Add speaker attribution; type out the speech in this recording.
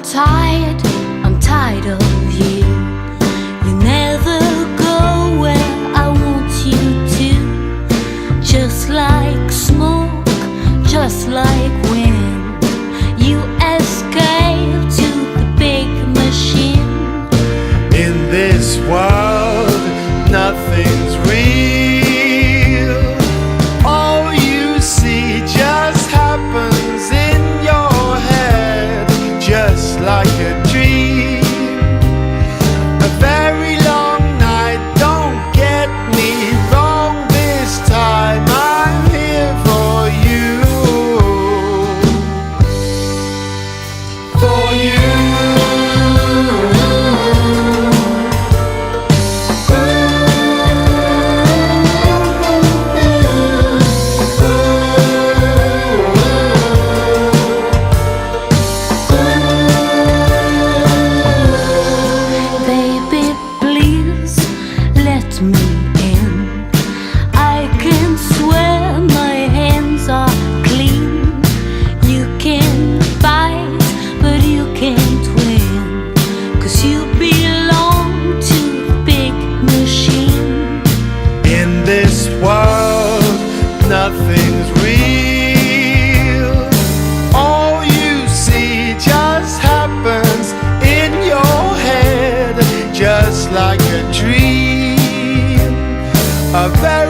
Speaker 1: I'm tired of you. You never go where I want you to. Just like smoke, just like wind, you escape to the big machine.
Speaker 2: In this world, nothing's real. All you see just happens in your head, just like a dream. A very long night, don't get me wrong this time, I'm here for you. For you.
Speaker 1: Me in. I can swear my hands are clean. You can fight, but you can't win, 'cause you belong to the big machine.
Speaker 2: In this world, nothing's real. All you see just happens in your head, just like a dream. A very